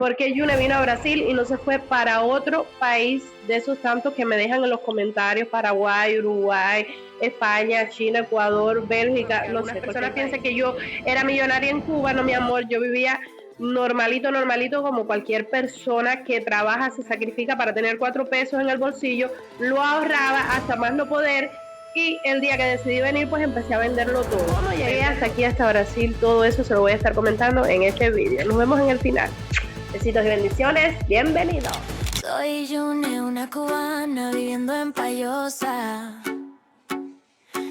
¿Por qué Yune vino a Brasil y no se fue para otro país de esos tantos que me dejan en los comentarios? Paraguay, Uruguay, España, China, Ecuador, Bélgica, no sé. Personas piensan que yo era millonaria en Cuba. No, mi amor, yo vivía normalito como cualquier persona que trabaja, se sacrifica para tener 4 pesos en el bolsillo, lo ahorraba hasta más no poder. Y el día que decidí venir, pues empecé a venderlo todo. ¿Cómo llegué hasta aquí, hasta Brasil? Todo eso se lo voy a estar comentando en este vídeo. Nos vemos en el final. Besitos y bendiciones, bienvenidos. Soy Yune, una cubana viviendo en Payosa.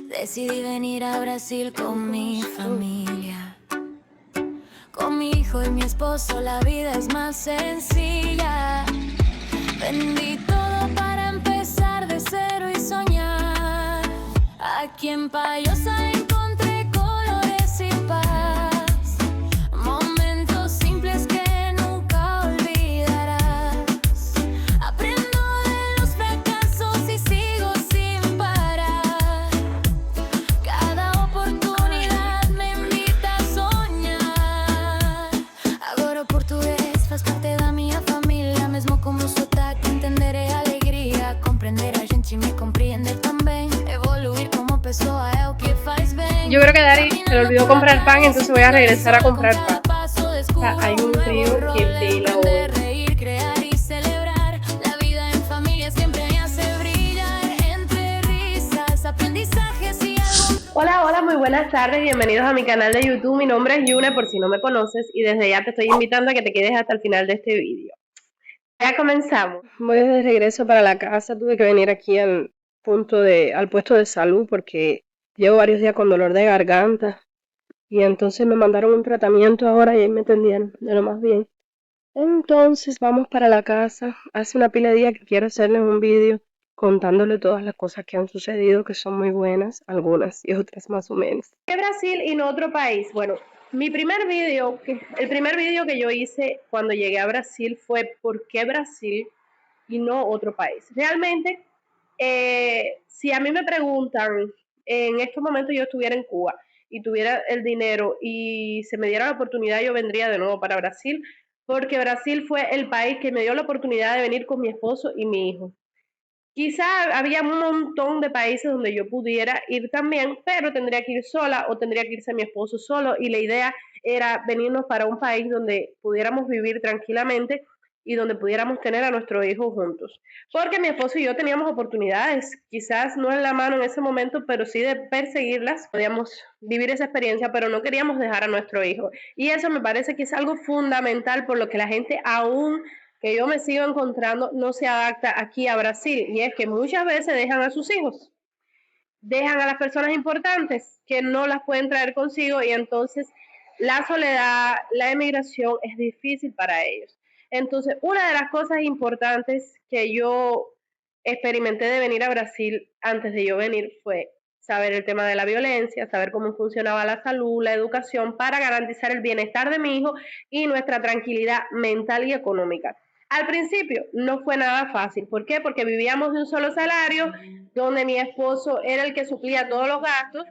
Decidí venir a Brasil con mi familia. Con mi hijo y mi esposo la vida es más sencilla. Vendí todo para empezar de cero y soñar. Aquí en Payosa encontré colores y paz, momentos simples que nunca olvidarás. Aprendo de los fracasos y sigo sin parar. Cada oportunidad me invita a soñar. Agora o português faz parte da minha família. Mesmo como sotaque entenderé alegria. Compreender a gente me compreender também. Evoluir como pessoa é o que faz bem. Yo creo que Dari se le olvidó comprar pan, entonces voy a regresar a comprar pan. O sea, hay un río que pela hoy. Hola, muy buenas tardes, bienvenidos a mi canal de YouTube. Mi nombre es Yune, por si no me conoces, y desde ya te estoy invitando a que te quedes hasta el final de este vídeo. Ya comenzamos. Voy de regreso para la casa. Tuve que venir aquí al puesto de salud porque llevo varios días con dolor de garganta y entonces me mandaron un tratamiento ahora y ahí me atendieron de lo más bien. Entonces vamos para la casa. Hace una pila de días que quiero hacerles un vídeo contándole todas las cosas que han sucedido, que son muy buenas, algunas y otras más o menos. ¿Por qué Brasil y no otro país? Bueno, el primer vídeo que yo hice cuando llegué a Brasil fue ¿por qué Brasil y no otro país? Realmente, si a mí me preguntan, en estos momentos yo estuviera en Cuba y tuviera el dinero y se me diera la oportunidad, yo vendría de nuevo para Brasil, porque Brasil fue el país que me dio la oportunidad de venir con mi esposo y mi hijo. Quizá había un montón de países donde yo pudiera ir también, pero tendría que ir sola o tendría que irse mi esposo solo, y la idea era venirnos para un país donde pudiéramos vivir tranquilamente y donde pudiéramos tener a nuestro hijo juntos. Porque mi esposo y yo teníamos oportunidades, quizás no en la mano en ese momento, pero sí de perseguirlas. Podíamos vivir esa experiencia, pero no queríamos dejar a nuestro hijo. Y eso me parece que es algo fundamental por lo que la gente aún que yo me sigo encontrando no se adapta aquí a Brasil, y es que muchas veces dejan a sus hijos, dejan a las personas importantes que no las pueden traer consigo, y entonces la soledad, la emigración es difícil para ellos. Entonces, una de las cosas importantes que yo experimenté de venir a Brasil antes de yo venir fue saber el tema de la violencia, saber cómo funcionaba la salud, la educación, para garantizar el bienestar de mi hijo y nuestra tranquilidad mental y económica. Al principio no fue nada fácil. ¿Por qué? Porque vivíamos de un solo salario, donde mi esposo era el que suplía todos los gastos,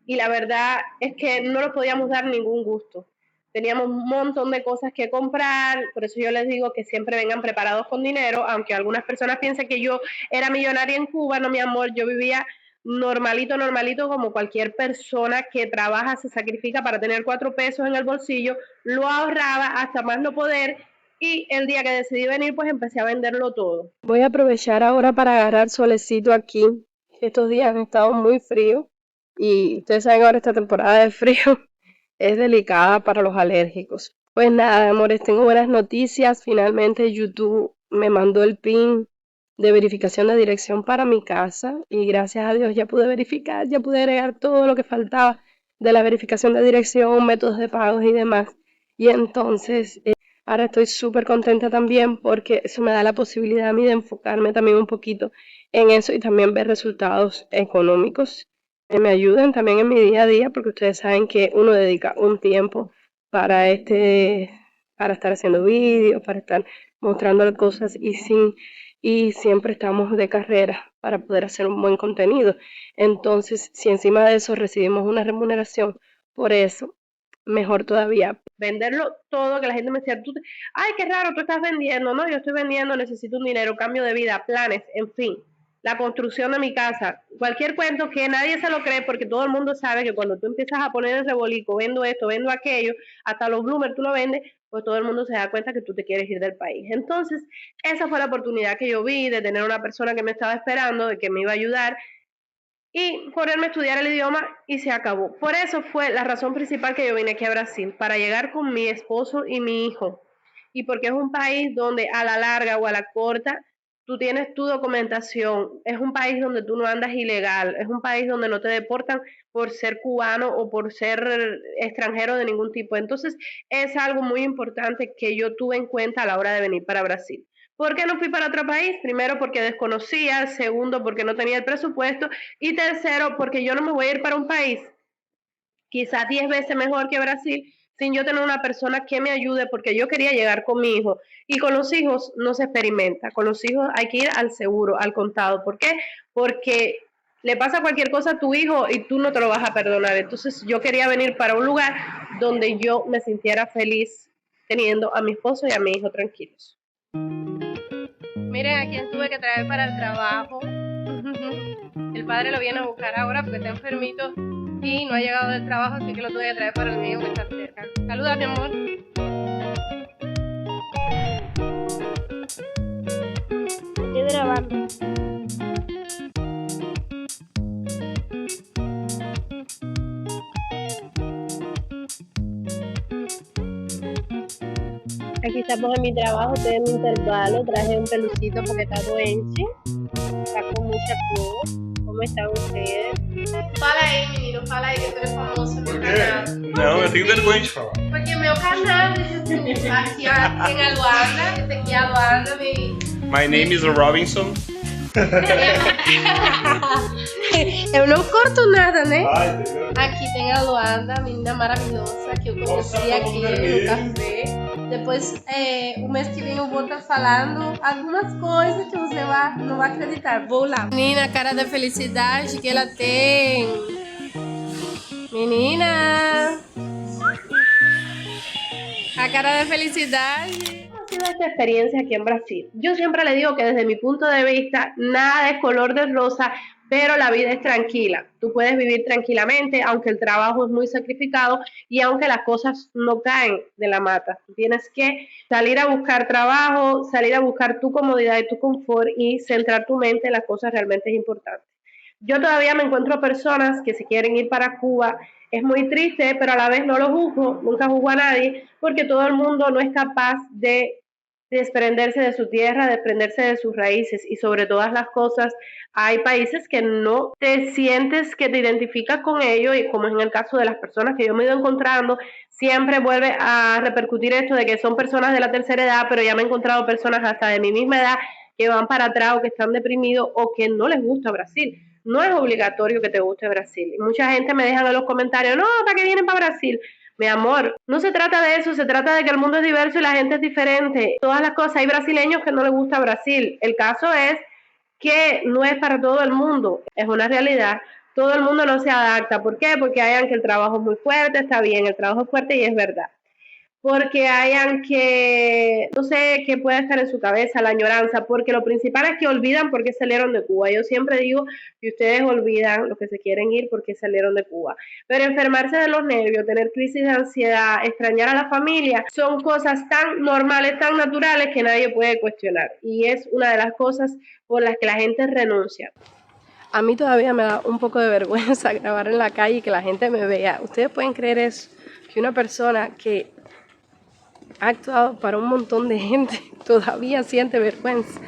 y la verdad es que no nos podíamos dar ningún gusto. Teníamos un montón de cosas que comprar, por eso yo les digo que siempre vengan preparados con dinero, aunque algunas personas piensen que yo era millonaria en Cuba. No, mi amor, yo vivía normalito como cualquier persona que trabaja, se sacrifica para tener 4 pesos en el bolsillo, lo ahorraba hasta más no poder, y el día que decidí venir, pues empecé a venderlo todo. Voy a aprovechar ahora para agarrar solecito aquí. Estos días han estado muy fríos y ustedes saben, ahora esta temporada de frío es delicada para los alérgicos. Pues nada, amores, tengo buenas noticias. Finalmente YouTube me mandó el PIN de verificación de dirección para mi casa y gracias a Dios ya pude verificar, ya pude agregar todo lo que faltaba de la verificación de dirección, métodos de pagos y demás. Y entonces ahora estoy súper contenta también porque eso me da la posibilidad a mí de enfocarme también un poquito en eso y también ver resultados económicos que me ayuden también en mi día a día, porque ustedes saben que uno dedica un tiempo para estar haciendo vídeos, para estar mostrando cosas y siempre estamos de carrera para poder hacer un buen contenido. Entonces, si encima de eso recibimos una remuneración por eso, mejor todavía. venderlo todo, que la gente me decía, ay, qué raro, tú estás vendiendo, no, yo estoy vendiendo, necesito un dinero, cambio de vida, planes, en fin, la construcción de mi casa, cualquier cuento que nadie se lo cree porque todo el mundo sabe que cuando tú empiezas a poner el rebolico, vendo esto, vendo aquello, hasta los bloomers tú lo vendes, pues todo el mundo se da cuenta que tú te quieres ir del país. Entonces, esa fue la oportunidad que yo vi de tener una persona que me estaba esperando, de que me iba a ayudar, y ponerme a estudiar el idioma y se acabó. Por eso fue la razón principal que yo vine aquí a Brasil, para llegar con mi esposo y mi hijo. Y porque es un país donde a la larga o a la corta tú tienes tu documentación, es un país donde tú no andas ilegal, es un país donde no te deportan por ser cubano o por ser extranjero de ningún tipo. Entonces es algo muy importante que yo tuve en cuenta a la hora de venir para Brasil. ¿Por qué no fui para otro país? Primero, porque desconocía, segundo, porque no tenía el presupuesto, y tercero, porque yo no me voy a ir para un país quizás 10 veces mejor que Brasil sin yo tener una persona que me ayude, porque yo quería llegar con mi hijo. Y con los hijos no se experimenta, con los hijos hay que ir al seguro, al contado. ¿Por qué? Porque le pasa cualquier cosa a tu hijo y tú no te lo vas a perdonar. Entonces yo quería venir para un lugar donde yo me sintiera feliz teniendo a mi esposo y a mi hijo tranquilos. Miren a quién tuve que traer para el trabajo. El padre lo viene a buscar ahora porque está enfermito y no ha llegado del trabajo, así que lo tuve que traer para el mío que está cerca. Saluda, mi amor. Estoy grabando. Aquí estamos en mi trabajo, estoy en mi intervalo, traje un pelucito porque está doente, está con mucha flor. ¿Cómo están ustedes? Fala aí, menino, fala aí que tu é famoso no meu canal. Não, eu tenho vergonha de falar. Porque meu canal, aqui tem a Luanda, esse aqui é a Luanda, My name is Robinson. Eu não corto nada, né? Ai, entendeu? Aqui tem a Luanda, menina maravilhosa, que eu conheci aqui no café. Depois, o mês que vem eu vou estar falando algumas coisas que você não vai acreditar. Vou lá. Menina, cara da felicidade que ela tem. Menina. A cara de felicidade. ¿Cómo ha sido esta experiencia aquí en Brasil? Yo siempre le digo que desde mi punto de vista, nada es color de rosa, pero la vida es tranquila. Tú puedes vivir tranquilamente, aunque el trabajo es muy sacrificado y aunque las cosas no caen de la mata. Tú tienes que salir a buscar trabajo, salir a buscar tu comodidad y tu confort y centrar tu mente en las cosas realmente importantes. Yo todavía me encuentro personas que se quieren ir para Cuba. Es muy triste, pero a la vez no lo juzgo, nunca juzgo a nadie, porque todo el mundo no es capaz de desprenderse de su tierra, desprenderse de sus raíces, y sobre todas las cosas hay países que no te sientes que te identificas con ellos, y como es en el caso de las personas que yo me he ido encontrando, siempre vuelve a repercutir esto de que son personas de la tercera edad, pero ya me he encontrado personas hasta de mi misma edad que van para atrás o que están deprimidos o que no les gusta Brasil. No es obligatorio que te guste Brasil. Y mucha gente me deja en los comentarios, no, ¿para qué vienen para Brasil? Mi amor, no se trata de eso, se trata de que el mundo es diverso y la gente es diferente. Todas las cosas, hay brasileños que no les gusta Brasil. El caso es que no es para todo el mundo, es una realidad. Todo el mundo no se adapta. ¿Por qué? Porque hayan que el trabajo es muy fuerte, está bien, el trabajo es fuerte y es verdad. Porque hayan que, no sé qué puede estar en su cabeza, la añoranza, porque lo principal es que olvidan por qué salieron de Cuba. Yo siempre digo que ustedes olvidan los que se quieren ir porque salieron de Cuba. Pero enfermarse de los nervios, tener crisis de ansiedad, extrañar a la familia, son cosas tan normales, tan naturales que nadie puede cuestionar. Y es una de las cosas por las que la gente renuncia. A mí todavía me da un poco de vergüenza grabar en la calle y que la gente me vea. Ustedes pueden creer eso, que una persona que ha actuado para un montón de gente todavía siente vergüenza.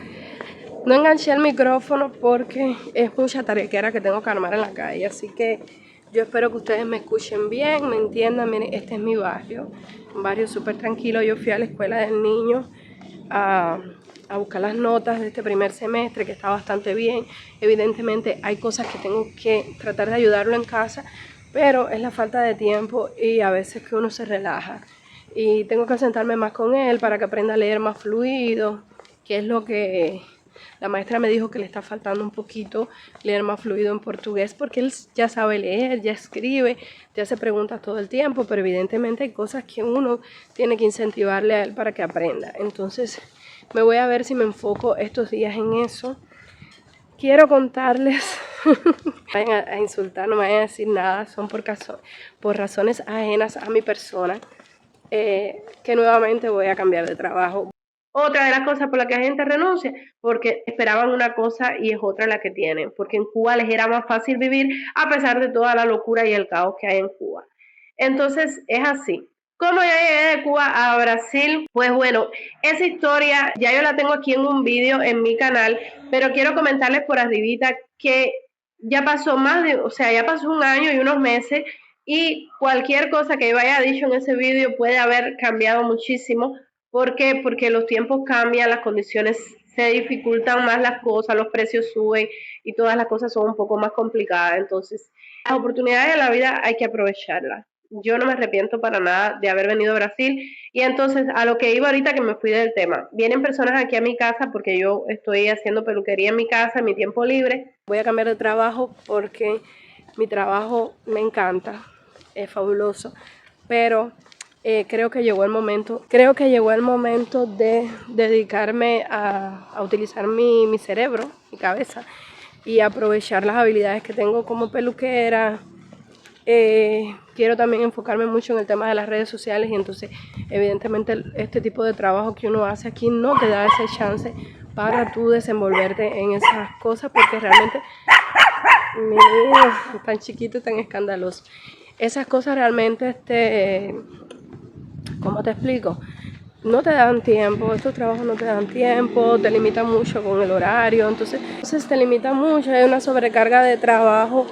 No enganché el micrófono porque es mucha tarequera que tengo que armar en la calle, así que yo espero que ustedes me escuchen bien, me entiendan. Miren, este es mi barrio, un barrio súper tranquilo. Yo fui a la escuela del niño a buscar las notas de este primer semestre, que está bastante bien. Evidentemente hay cosas que tengo que tratar de ayudarlo en casa, pero es la falta de tiempo y a veces que uno se relaja. Y tengo que sentarme más con él para que aprenda a leer más fluido, que es lo que La maestra me dijo que le está faltando un poquito leer más fluido en portugués porque él ya sabe leer, ya escribe, ya hace preguntas todo el tiempo, pero evidentemente hay cosas que uno tiene que incentivarle a él para que aprenda. Entonces me voy a ver si me enfoco estos días en eso. Quiero contarles, vayan a insultar, no me vayan a decir nada, son por razones ajenas a mi persona, que nuevamente voy a cambiar de trabajo. Otra de las cosas por las que la gente renuncia, porque esperaban una cosa y es otra la que tienen, porque en Cuba les era más fácil vivir a pesar de toda la locura y el caos que hay en Cuba. Entonces es así. ¿Cómo ya llegué de Cuba a Brasil? Pues bueno, esa historia ya yo la tengo aquí en un vídeo en mi canal, pero quiero comentarles por arribita que ya pasó ya pasó un año y unos meses y cualquier cosa que yo haya dicho en ese vídeo puede haber cambiado muchísimo. ¿Por qué? Porque los tiempos cambian, las condiciones se dificultan más las cosas, los precios suben y todas las cosas son un poco más complicadas. Entonces, las oportunidades de la vida hay que aprovecharlas. Yo no me arrepiento para nada de haber venido a Brasil. Y entonces, a lo que iba ahorita, que me fui del tema. Vienen personas aquí a mi casa porque yo estoy haciendo peluquería en mi casa, en mi tiempo libre. Voy a cambiar de trabajo porque mi trabajo me encanta, es fabuloso, pero creo que llegó el momento de dedicarme a utilizar mi cerebro, mi cabeza, y aprovechar las habilidades que tengo como peluquera. Quiero también enfocarme mucho en el tema de las redes sociales y entonces evidentemente este tipo de trabajo que uno hace aquí no te da ese chance para tú desenvolverte en esas cosas porque realmente, tan chiquito y tan escandaloso, esas cosas realmente ¿cómo te explico? No te dan tiempo, estos trabajos no te dan tiempo, te limitan mucho con el horario, entonces te limita mucho, hay una sobrecarga de trabajo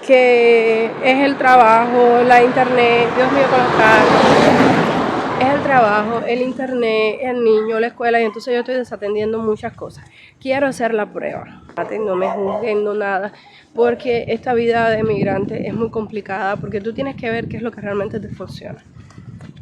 que es el trabajo, la internet, Dios mío con los carros, es el trabajo, el internet, el niño, la escuela y entonces yo estoy desatendiendo muchas cosas. Quiero hacer la prueba, no me juzguen, no nada, porque esta vida de migrante es muy complicada porque tú tienes que ver qué es lo que realmente te funciona.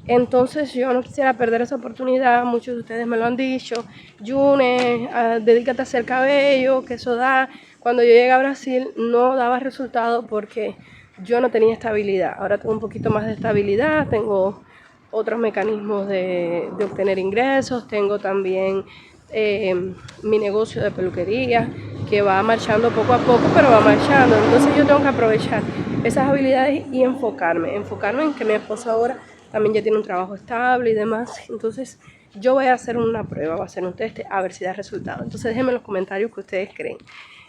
Entonces yo no quisiera perder esa oportunidad, muchos de ustedes me lo han dicho, Yune, dedícate a hacer cabello, que eso da. Cuando yo llegué a Brasil no daba resultado porque yo no tenía estabilidad, ahora tengo un poquito más de estabilidad, tengo otros mecanismos de obtener ingresos, tengo también mi negocio de peluquería que va marchando poco a poco, pero va marchando, entonces yo tengo que aprovechar esas habilidades y enfocarme en que mi esposo ahora también ya tiene un trabajo estable y demás. Entonces yo voy a hacer una prueba, voy a hacer un test a ver si da resultado. Entonces déjenme en los comentarios que ustedes creen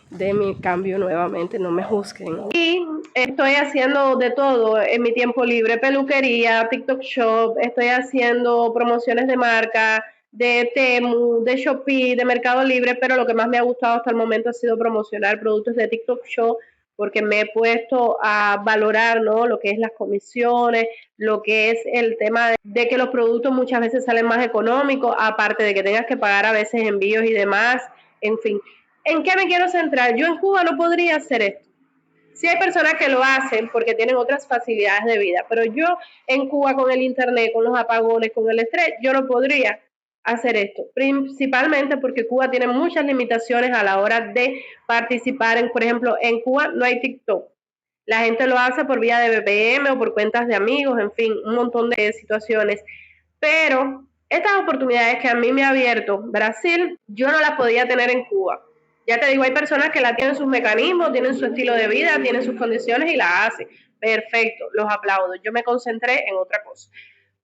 de mi cambio nuevamente, no me juzguen. Y estoy haciendo de todo en mi tiempo libre, peluquería, TikTok Shop, estoy haciendo promociones de marca, de Temu, de Shopee, de Mercado Libre, pero lo que más me ha gustado hasta el momento ha sido promocionar productos de TikTok Shop, porque me he puesto a valorar, ¿no?, lo que es las comisiones, lo que es el tema de que los productos muchas veces salen más económicos, aparte de que tengas que pagar a veces envíos y demás, en fin. ¿En qué me quiero centrar? Yo en Cuba no podría hacer esto. Sí hay personas que lo hacen porque tienen otras facilidades de vida, pero yo en Cuba con el internet, con los apagones, con el estrés, yo no podría hacer esto, principalmente porque Cuba tiene muchas limitaciones a la hora de participar por ejemplo, en Cuba no hay TikTok, la gente lo hace por vía de VPN o por cuentas de amigos, en fin, un montón de situaciones, pero estas oportunidades que a mí me ha abierto Brasil, yo no las podía tener en Cuba. Ya te digo, hay personas que la tienen sus mecanismos, tienen su estilo de vida, tienen sus condiciones y la hacen. Perfecto, los aplaudo. Yo me concentré en otra cosa.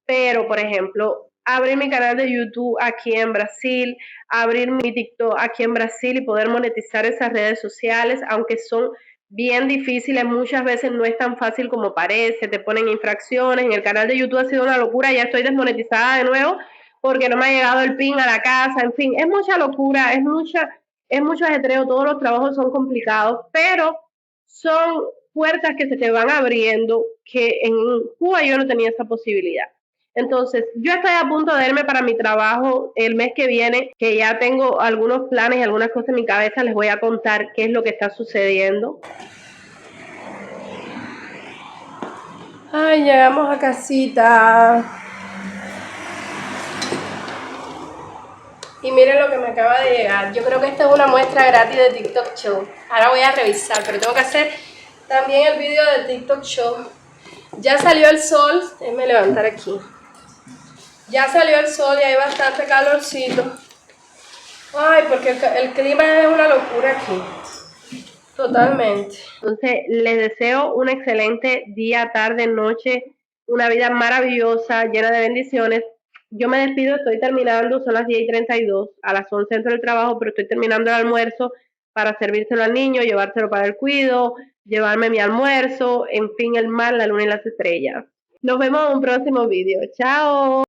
Pero, por ejemplo, abrir mi canal de YouTube aquí en Brasil, abrir mi TikTok aquí en Brasil y poder monetizar esas redes sociales, aunque son bien difíciles, muchas veces no es tan fácil como parece, te ponen infracciones. En el canal de YouTube ha sido una locura, ya estoy desmonetizada de nuevo porque no me ha llegado el PIN a la casa, en fin, es mucha locura, es mucho ajetreo, todos los trabajos son complicados, pero son puertas que se te van abriendo que en Cuba yo no tenía esa posibilidad. Entonces, yo estoy a punto de irme para mi trabajo el mes que viene, que ya tengo algunos planes y algunas cosas en mi cabeza, les voy a contar qué es lo que está sucediendo. Ay, llegamos a casita. Y miren lo que me acaba de llegar. Yo creo que esta es una muestra gratis de TikTok Show. Ahora voy a revisar, pero tengo que hacer también el vídeo de TikTok Show. Ya salió el sol. Déjenme levantar aquí. Ya salió el sol y hay bastante calorcito. Ay, porque el clima es una locura aquí. Totalmente. Entonces, les deseo un excelente día, tarde, noche, una vida maravillosa, llena de bendiciones. Yo me despido, estoy terminando, son las 10:32, a las 11 entro del trabajo, pero estoy terminando el almuerzo para servírselo al niño, llevárselo para el cuido, llevarme mi almuerzo, en fin, el mar, la luna y las estrellas. Nos vemos en un próximo video. ¡Chao!